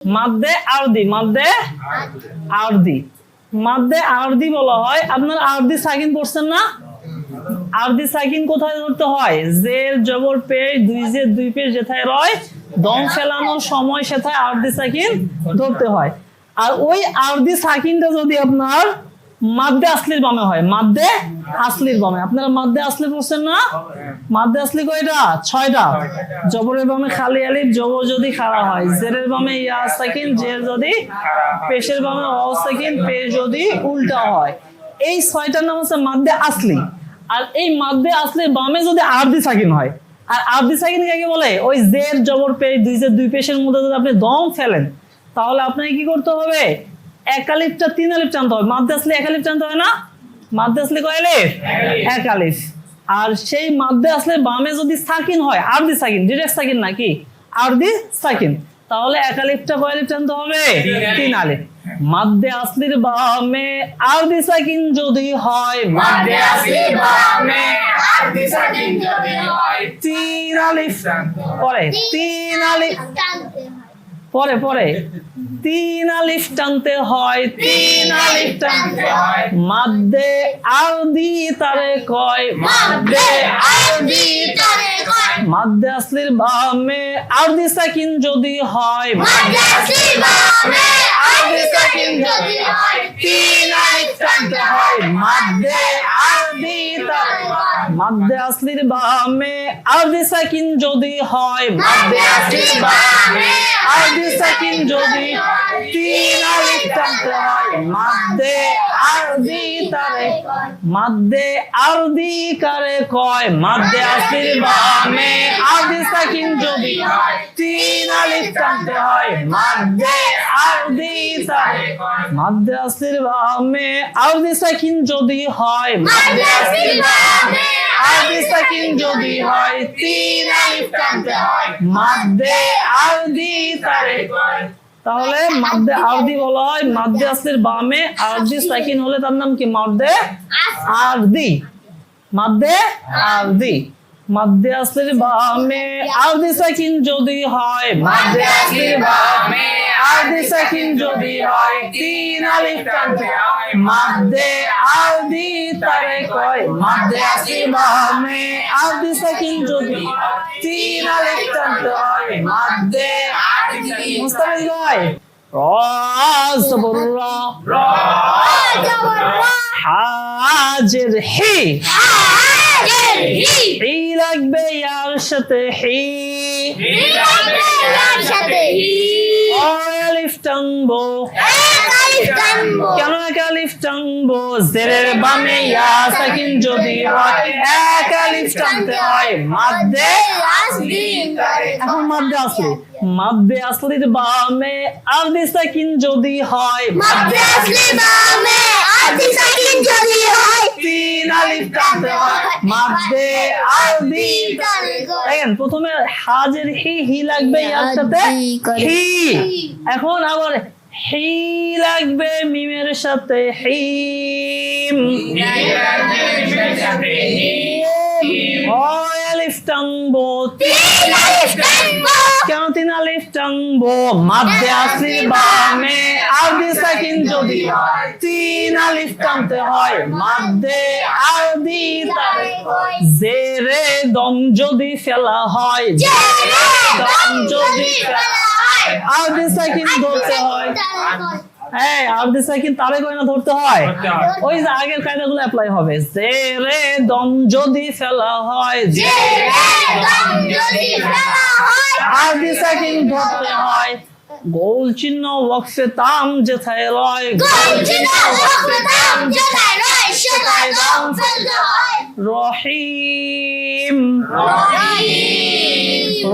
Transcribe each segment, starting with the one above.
মাদ্দে আরদি, মাদ্দে আরদি, মাদ্দে আরদি বলা হয়। আপনারা আরদি সাকিন পড়ছেন না? আরদি সাকিন কোথায় ধরতে হয়? জের জবর পেশ, দুই জের দুই পেশ যেথায় রয়, দম ফেলানোর সময় সেথায় আরদি সাকিন ধরতে হয়। আর ওই আরদি সাকিনটা যদি আপনার মাদ্দে আসলির বামে হয়, মাদ্দে আসলির বামে, আপনারা মাদ্দে আসলি পড়ছেন না? মাদ্দে আসলি কয়টা? 6টা। জবরের বামে খালি আলিফ, জবর যদি খাড়া হয়, জেরের বামে ইয়া সাকিন, জের যদি পেশের বামে ওয়াও সাকিন, পেশ যদি উল্টা হয়, এই 6টার নাম হচ্ছে মাদ্দে আসলি। আর এই মাদ্দে আসলির বামে যদি আরদি সাকিন হয়, আর আরদি সাকিন কাকে বলে? ওই জের জবর পেশ, দুই জের দুই পেশের মধ্যে যদি আপনি দম ফেলেন, তাহলে আপনাকে কি করতে হবে? এক আলিফটা 3 আলিফ টানতে হবে। মাদ্দে আসলি 1 আলিফ টানতে হয় না? মাদ্দে আসলি কয় আলিফ? 1 আলিফ। আর সেই মাদ্দে আসলে বামে যদি সাকিন হয়, আরদি সাকিন, ডিরেক্ট সাকিন নাকি আরদি সাকিন, তাহলে 1 আলিফটা কয় আলিফ টানতে হবে? 3 আলিফ। মাদ্দে আসলির বামে আরদি সাকিন যদি হয়, মাদ্দে আসলির বামে আরদি সাকিন যদি হয়, 3 আলিফ পরে 3 আলিফ পরে পরে 3 আলিফ টানতে হয়, 3 আলিফ টানতে হয়। মাদ্দে আরদি তারে কয়, মাদ্দে আরদি তারে কয়। মাদ্দে আসলির বামে আরদি সাকিন যদি হয়, মাদ্দে আসলির বামে আরদি সাকিন যদি হয়, 3 আলিফ টানতে হয়। মাদ্দে আরদি তারে কয়। মাদ্দে আসলির বামে আরদি সাকিন যদি হয়, মাদ্দে আসলির বামে আরদি সাকিন যদি 3 আলিফ টানতে হয়। মাদ্দে আরদি তারে মাদ্দে আরদি কারে কয়, মাদ্দে আসলির বামে আরদি সাকিন যদি হয়, 3 আলিফ টানতে হয়। মাদ্দে আরদি তারে মাদ্দে আসলির বামে আরদি সাকিন যদি হয়, মাদ্দে আসলির বামে আরদি সাকিন যদি হয়, 3 আলিফ টানতে হয়। মাদ্দে আরদি তারে কয়। তাহলে মাদ্দে আরদি বলা হয় মাদ্দে আসলির বামে আরদি সাকিন হলে তার নাম কি? মাদ্দে আরদি, মাদ্দে আরদি। মাদ্দে আসলির বামে আরদি সাকিন যদি হয়, মাদ্দে আসলির বামে আরদি সাকিন যদি হয়, 3 আলিফ টানতে হয়। মাদ্দে আরদি তারে কয়। মাদ্দে আসলির বামে আরদি সাকিন যদি হয়, 3 আলিফ টানতে হয়। মাদ্দে আরদি মুস্তাফিজ ভাই, র জবর র, হাজের হি, হি লাগবে ইয়ার সাথে, হি আলিফ টানবো। কেন 1 আলিফ টানবো? জেরের বামে ইয়া সাকিন যদি হয়, 1 আলিফ টানতে হয়। মাদ্দে আসলি, এখন মাদ্দে আসলি, মাদ্দে আসলির বামে আরদি সাকিন যদি হয়, মাদ্দে আসলির বামে আরদি সাকিন যদি হয়, 3 আলিফ টানতে হয়। মাদ্দে আরদি দেখেন, প্রথমে হাজের হি, হি লাগবে ইয়ার সাথে, হি। এখন আবার হি লাগবে মিমের সাথে, হিম। আলিফ টানবো, কেন 3 আলিফ টানবো? মাদ্দে আসলির বামে আরদি সাকিন যদি হয়, 3 আলিফ টানতে হয়। মাদ্দে আরদি তারে কয়। জেরে দম যদি ফেলা হয়, দম যদি ফেলা হয়, আরদি সাকিন ধরতে হয়। হ্যাঁ, আরদি সাকিন তারে কয় না ধরতে হয়? ওই যে আগের কায়দাগুলো অ্যাপ্লাই হবে। জেরে দম যদি ফেলা হয়, আরদি সাকিন ধরতে হয়। গোল চিহ্ন ওয়াকফে তাম যেথায় রয়, রহিম,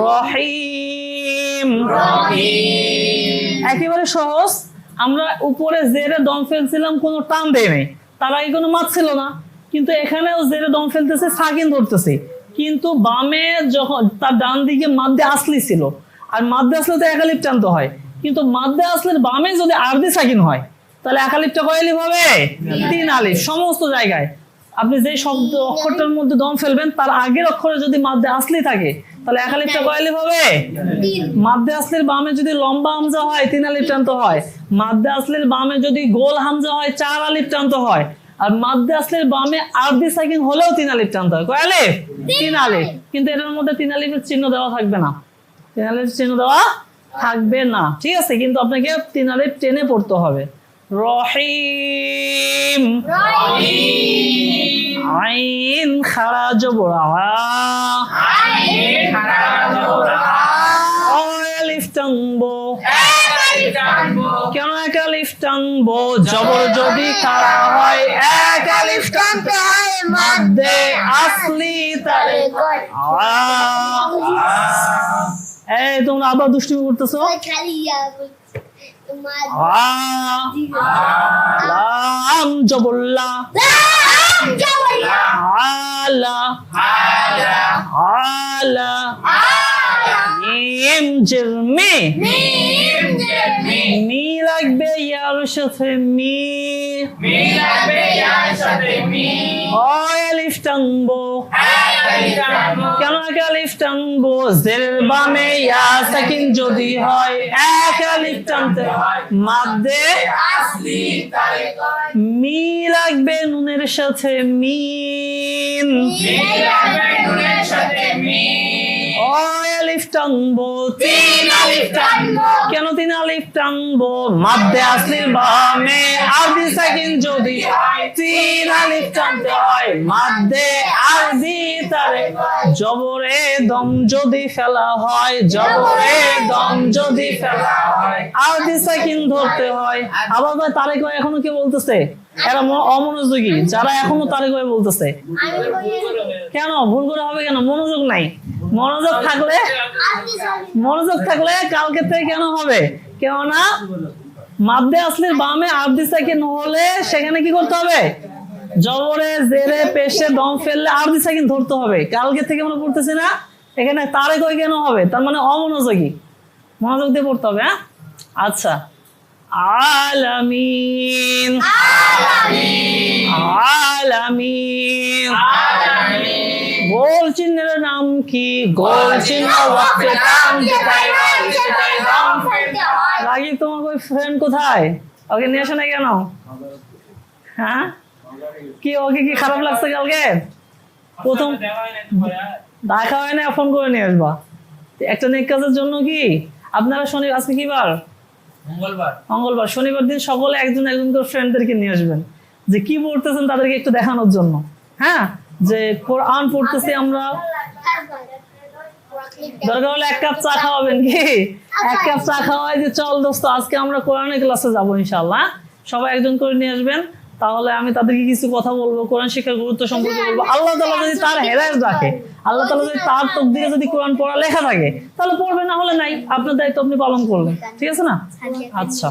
রহিম, একেবারে সহজ। আমরা উপরে জেরে দম ফেলছিলাম, কোনো টান দেয় নাই, তার আগে কোনো মাছ ছিল না, কিন্তু এখানেও জেরে দম ফেলতেছে, সাকিন ধরতেছে। কিন্তু বামে যখন তার ডান দিকে মাদ্দে আসলি ছিল, আর মাদ্দে আসলে তো 1 আলিফ টানতে হয়, কিন্তু মাদ্দে আসলের বামে যদি আরদি সাকিন হয়, তাহলে 1 আলিফটা কয় আলিফ হবে? 3 আলিফ। সমস্ত জায়গায় আপনি যে শব্দ অক্ষরটার মধ্যে দম ফেলবেন, তার আগের অক্ষরে যদি মাদ্দে আসলি থাকে, তাহলে এক আলিফটা কয় আলিফ হবে? মাদ্দে আসলির বামে যদি লম্বা হামজা হয় 3 আলিফ টানতে হয়, মাদ্দে আসলির বামে যদি গোল হামজা হয় 4 আলিফ টানতে হয়, আর মাদ্দে আসলির বামে আরবি সাকিন হলেও 3 আলিফ টানতে হয়। কয় আলিফ? 3 আলিফ। কিন্তু এটার মধ্যে 3 আলিফের চিহ্ন দেওয়া থাকবে না, 3 আলিফের চিহ্ন দেওয়া থাকবে না, ঠিক আছে? কিন্তু আপনাকে 3 আলিফ টেনে পড়তে হবে। রহিম, আইন খাড়া জবর আ, আলিফ টানবো, কেন এক আলিফ টানবো? জবর যদি খাড়া হয় এক আলিফ টানতে হয়, মাদ্দে আসলি তারে এই তোমরা আবার দুষ্টুমি করতেছো। লাম জবরলা, আলা আলা, মিম জিরমি, মি লাগবে ইয়ার সাথে, মি আলিফ টানবো, কেন এক আলিফ টানবো? জেরের বামে ইয়া সাকিন যদি হয় এক আলিফ টানতে হয়, মাদ্দে মি লাগবে নুনের সাথে, মিন আলিফ টানবো, 3 আলিফ টানবো, কেন 3 আলিফ টানবো? মাদ্দে আসলির বামে আরবি সাকিন যদি হয় 3 আলিফ টানতে হয়, মাদ্দে আরবি তারে জবরে দম যদি ফেলা হয়, জবরে দম যদি ফেলা হয় আরবি সাকিন ধরতে হয়। আবার ভাই তারেক ভাই এখনো কি বলতেছে? এরা অমনোযোগী যারা এখনো তারেক ভাই বলতেছে। কেন ভুল করে হবে? কেন মনোযোগ নাই? মনোযোগ থাকলে কালকে থেকে কেন হবে? কেননা মাদ্দে আসলির বামে আরবি সাকিন হলে সেখানে কি করতে হবে? জবরে জেরে পেশে দম ফেললে আরবি সাকিন ধরতে হবে। কালকে থেকে আমরা পড়তেছি না, এখানে তারেক ওই কেন হবে? তার মানে অমনোযোগী, মনোযোগ দিয়ে পড়তে হবে। হ্যাঁ, আচ্ছা। আলামিন, আলামিন, গোল চিহ্নের নাম কি? গোল চিহ্ন ওয়াক্তে কাম যেটাই হয় সেটাই দম ফেলতে হয়। লাগি তোমার ওই ফ্রেন্ড কোথায়? ওকে নিয়ে আসো না কেন? হ্যাঁ, কি ওকে কি খারাপ লাগছে? কালকে প্রথম দেখা হয় না, ফোন করে নিয়ে আসবা। একটা নেক কাজের জন্য কি আপনারা শনি, আজকে কি বার? মঙ্গলবার। শনিবার দিন সকলে একজন একজন করে ফ্রেন্ডদেরকে নিয়ে আসবেন, যে কি পড়তেছেন তাদেরকে একটু দেখানোর জন্য। হ্যাঁ, যে কোরআন পড়তেছি আমরা, দরকার হলে 1 কাপ চা খাওয়াবেন। কি 1 কাপ চা খাওয়াই যে চল দোস্ত আজকে আমরা কোরআনের ক্লাসে যাবো ইনশাআল্লাহ। সবাই একজন করে নিয়ে আসবেন, তাহলে আমি তাদেরকে কিছু কথা বলবো, কোরআন শিক্ষার গুরুত্ব সম্পর্কে বলবো। আল্লাহ তাআলা যদি তার হেদায়েত রাখে, আল্লাহ তাআলা যদি তার তকদিরে যদি কোরআন পড়া লেখা থাকে তাহলে পড়বে, না হলে নাই। আপনার দায়িত্ব আপনি পালন করবেন, ঠিক আছে না? আচ্ছা,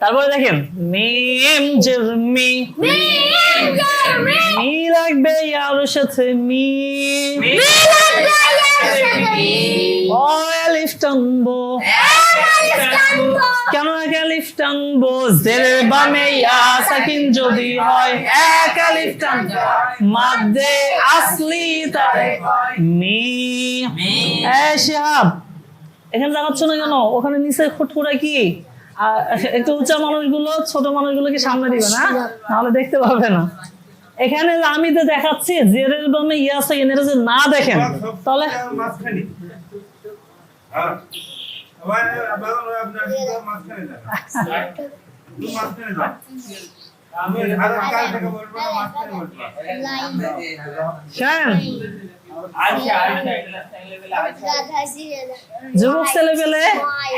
তারপরে দেখেন মিম জিরমি, মি লাগবে ইয়ার সাথে, মি আলিফ টানবো, কেন এক আলিফ টানবো? জেরের বামে ইয়া সাকিন যদি হয় এক আলিফ টানতে হয়, মাদ্দে আসলি তারে মি। শিহাব এখানে দেখাচ্ছ না কেন? ওখানে নিচে খুটখুটা কি? একটু উঁচা মানুষগুলো ছোট মানুষগুলোকে সামনে দিবে না, নাহলে দেখতে পাবে না। এখানে আমি তো দেখাচ্ছি জেরের বামে ইয়া সাকিন, এটা যদি না দেখেন তাহলে যুবক ছেলে পেলে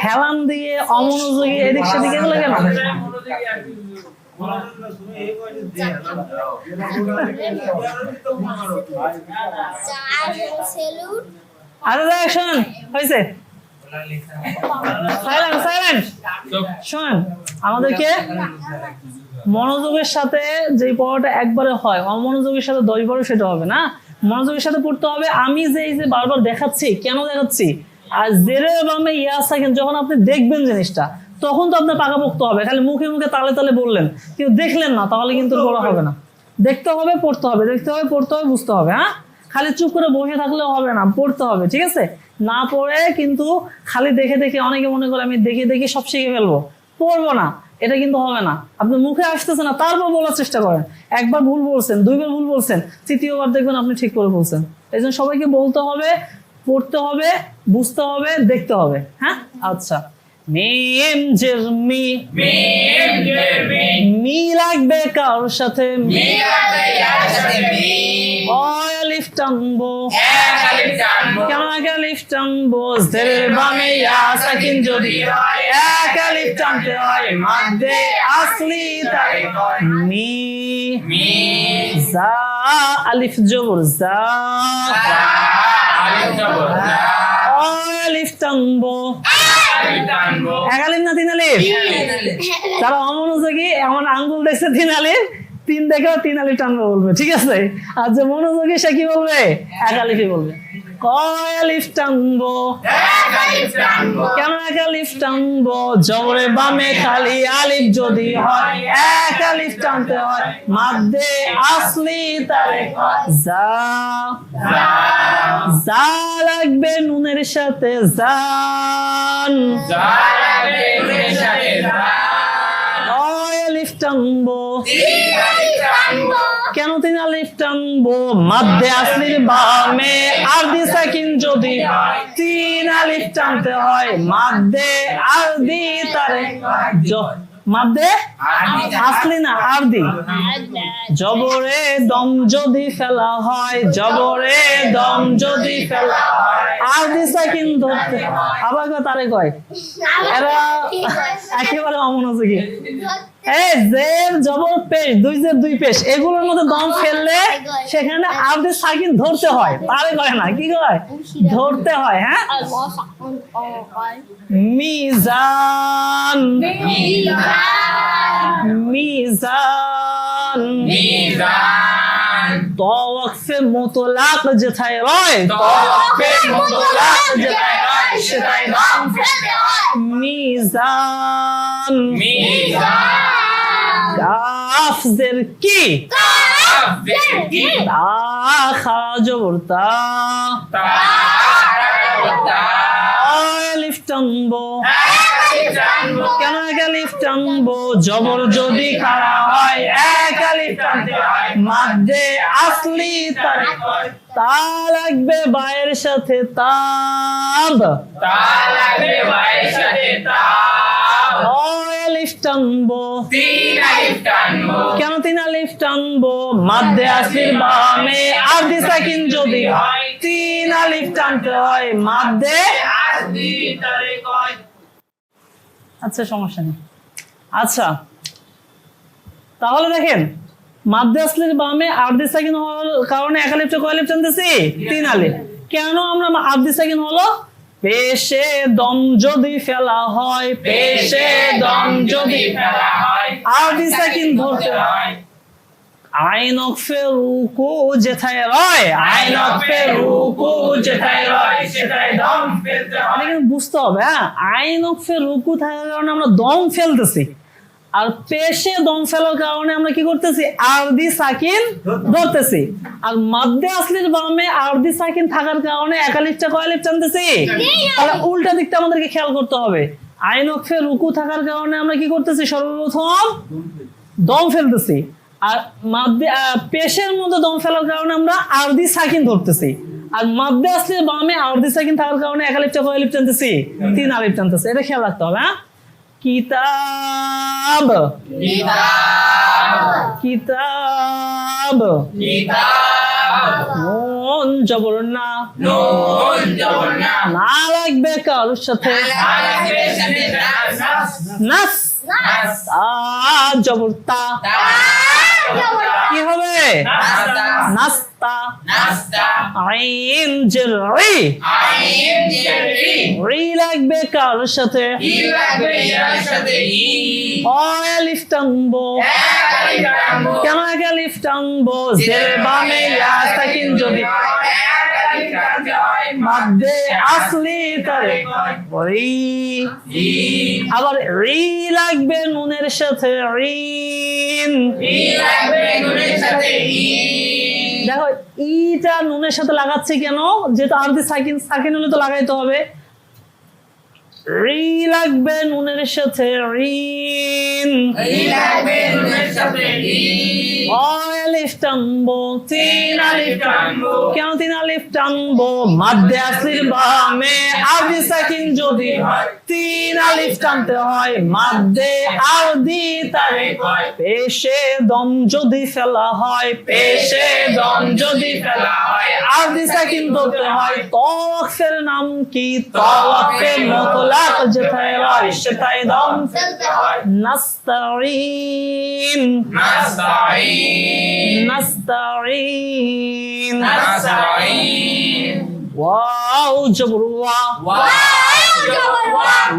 হেলান দিয়ে অমনোযোগী এদিক সেদিকে এগুলো কেন? হয়েছে, শোনেন আমাদেরকে মনোযোগের সাথে যে পড়াটা একবারে হয়, অমনোযোগের সাথে 10 বারও সেটা হবে না। মনোযোগের সাথে পড়তে হবে। আমি যে এই যে বারবার দেখাচ্ছি, কেন দেখাচ্ছি? আর জেরে বামে ইয়া সাকিন যখন আপনি দেখবেন জিনিসটা, তখন তো আপনার পাকাপোক্ত হবে। খালি মুখে মুখে তালে তালে বললেন, কিন্তু দেখলেন না, তাহলে কিন্তু পড়া হবে না। দেখতে হবে, পড়তে হবে, দেখতে হবে, পড়তে হবে, বুঝতে হবে। হ্যাঁ, খালি চুপ করে বসে থাকলেও হবে না, পড়তে হবে, ঠিক আছে? না পড়ে কিন্তু খালি দেখে দেখে, অনেকে মনে করে আমি দেখে দেখে সব শিখে ফেলবো, পড়বো না, এটা কিন্তু হবে না। আপনি মুখে আসতেছে না, তারপর বলার চেষ্টা করেন। একবার ভুল বলছেন, দুইবার ভুল বলছেন, তৃতীয়বার দেখবেন আপনি ঠিক করে বলছেন। এই জন্য সবাইকে বলতে হবে, পড়তে হবে, বুঝতে হবে, দেখতে হবে। হ্যাঁ, আচ্ছা। মিম জের মি, মি লাগবে কার সাথে, আলিফ টানবো, কেন এক আলিফ টানবো? জেরের বামে ইয়া সাকিন যদি হয়, এক আলিফ টানতে হয়, মাদ্দে আসলি তারে কয় মি। জা আলিফ জবর যা, আলিফ টানবো, এক আলিফ না তিন আলিফ? তারা অমনোযোগী, আমার আঙ্গুল দেখছে তিন আলিফ, তিন দেখেও তিন আলিফ টানবো বলবে, ঠিক আছে? আর যে মনোযোগী সে কি বলবে? এক আলিফই বলবে। কয় আলিফ টানবো, কেন এক আলিফ টানবো? জবরে বামে খালি আলিফ যদি হয়, এক আলিফ টানতে হয়, মাদ্দে আসলি তারে কয় যা। যা লাগবে নুনের সাথে, জান, কয় আলিফ টানবো, কেন তিন আলিফ টানবো? মাদ্দে আসলির বামে আরদি সাকিন যদি হয়, তিন আলিফ টানতে হয়, মাদ্দে আরদি তারে মাদ্দে আসলি না আরদি। জবরে দম যদি ফেলা হয়, জবরে দম যদি ফেলা হয়, আরদি সাকিন ধরতে। আবার তারে কয়, এরা একেবারে অমনোযোগী। এই জের জবর পেশ, দুই জের দুই পেশ, এগুলোর মধ্যে দম ফেললে সেখানে আরদি সাকিন ধরতে হয়, তারে কয় না, কি কয়? ধরতে হয়। হ্যাঁ, মিজান, মিজান, তওয়াক্ফে মুতলাক যেথায় রয়, তওয়াক্ফে মুতলাক যেথায় রয়, সেটাই দম ফেলতে হয়, মিজান। কাফ জের কি, তা খা জবর তা, আলিফ টানবো, কেন এক আলিফ টানবো? জবর যদি খাড়া হয়, এক আলিফ টানতে হয়, মাদ্দে আসলি তারে কয়। তা লাগবে বায়ের সাথে, তাব, আলিফ টানবো, কেন তিন আলিফ টানবো? মাদ্দে আসলির বামে আরদি সাকিন যদি হয়, তিন আলিফ টানতে হয়, মাদ্দে আসলি তারে কয়। আচ্ছা, সমস্যা নেই। আচ্ছা, তাহলে দেখেন, মাদ্দে আসলির বামে আরদি সাকিন হওয়ার কারণে এক আলিফটা কয় আলিফ টানতেছি? তিন আলিফ। কেন আমরা আরদি সাকিন হলো? পেশে দম যদি ফেলা হয়, পেশে দম যদি ফেলা হয়, আরদি সাকিন ধরতে হয়। আইনক ফে রুকু যেথায় রয়, আইনক ফে রুকু যেথায় রয়, সেটাই দম ফেলতে হয়। কিন্তু বুঝতে হবে, হ্যাঁ, আইনক ফে রুকু থাকার কারণে আমরা দম ফেলতেছি, আর পেশে দম ফেলার কারণে আমরা কি করতেছি? আরদি সাকিন ধরতেছি। আর মাদ্দে আসলির বামে আরদি সাকিন থাকার কারণে এক আলিফটা কয় আলিফ টানতেছি? তাহলে উল্টা দিকটা আমাদেরকে খেয়াল করতে হবে। আইনক ফে রুকু থাকার কারণে আমরা কি করতেছি? সর্বপ্রথম দম ফেলতেছি। আর মাদ্দে পেশের মধ্যে দম ফেলার কারণে আমরা আরদি সাকিন ধরতেছি। আর মাদ্দে আসলির বামে আরদি সাকিন থাকার কারণে এক আলিফটা কয় আলিফ টানতেছি? তিন আলিফ টানতেছি। এটা খেয়াল রাখতে হবে। হ্যাঁ, কিতাব, কিতাব, নুন জবর না, না লাগবে কারোর সাথে, নাস, জবর তা, কি হবে? নাস্তা। আইন জের রি, রি লাগবে কারোর সাথে, আলিফ টানবো, কেন এক আলিফ টানবো? জের বামে ইয়া সাকিন যদি মাদ্দে আসলি তারে রি, আবার রি লাগবে নুনের সাথে, রিন, রি লাগবে নুনের সাথে, দেখো ইটা নুনের সাথে লাগাচ্ছি কেন, যেহেতু আরদি সাকিন, সাকিন হলে তো লাগাইতে হবে। রি লাগবে নুনের সাথে, রিন। আলিফ টানবো, তিন আলিফ টানবো। কেন তিন আলিফ টানবো? মাদ্দে আসলির বামে আরদি সাকিন যদি হয় তিন আলিফ টানতে হয়। মাদ্দে আরদি তারে পেশে দম যদি ফেলা হয়, পেশে দম যদি ফেলা হয় আরদি সাকিন ধরতে হয়। তওয়াক্ফের নাম কি? তওয়াক্ফে মুতলাক যেটায় হয় সেটাই দম ফেলতে হয়। নাস্তাঈন, নাস্তাঈন, ওয়াও জবর ওয়া,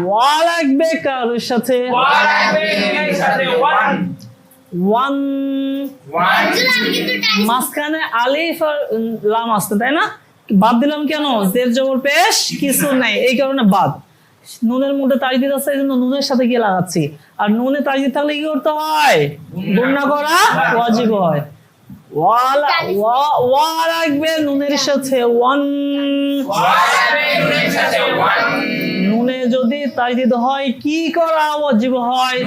ওয়া লাগবে কার সাথে? ওয়ান। মাঝখানে আলিফ আর লাম আসছে তাই না? বাদ দিলাম কেন? জের জবর পেশ কিছু নাই, এই কারণে বাদ। নুনের মধ্যে তাজদিদ আছে, এই জন্য নুনের সাথে গিয়ে লাগাচ্ছি। আর নুনে তাজদিদ থাকলে কি করতে হয়? গুণনা করা ওয়াজিব হয়। ওয়া লাগবে নুনের সাথে, ওয়ান। নুনে যদি তাজদিদ হয় কি করা ওয়াজিব হয়?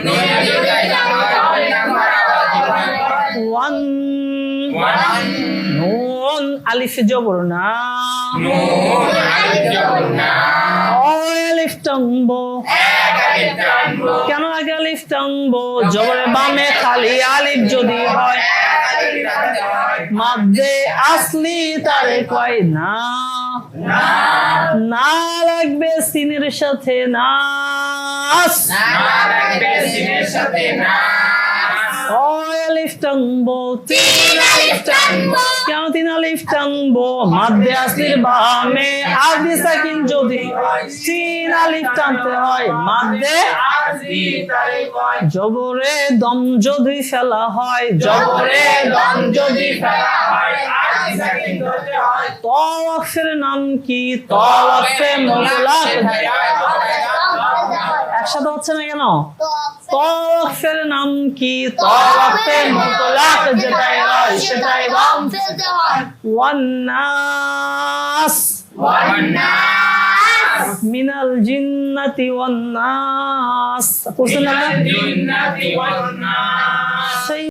ওয়ান। নুন আলিফ জবর না, আলিফ টানবো। কেন আগে আলিফ টানবো? জবরের বামে খালি আলিফ যদি হয় মাদ্দে আসলি তারে কয় না। না লাগবে সিনের সাথে, নাস। আলিফ টানবো, তিন আলিফ টানবো। কেন তিন আলিফ টানবো? মাদ্দে আসলির বামে আরদি সাকিন যদি তিন আলিফ টানতে হয়। মাদ্দে জবরে দম যদি ফেলা হয়, জবরে দম যদি ফেলা হয় তওয়াক্ফের নাম কি? তওয়াক্ফে মুতলাক। একসাথে হচ্ছে না কেন? তওয়াক্ফের নাম কি? তওয়াক্ফে মুতলাক যেটাই হয় সেটাই দম ফেলতে হয়। ওয়ান নাস, মিনাল জিন্নাতি ওয়ান নাস।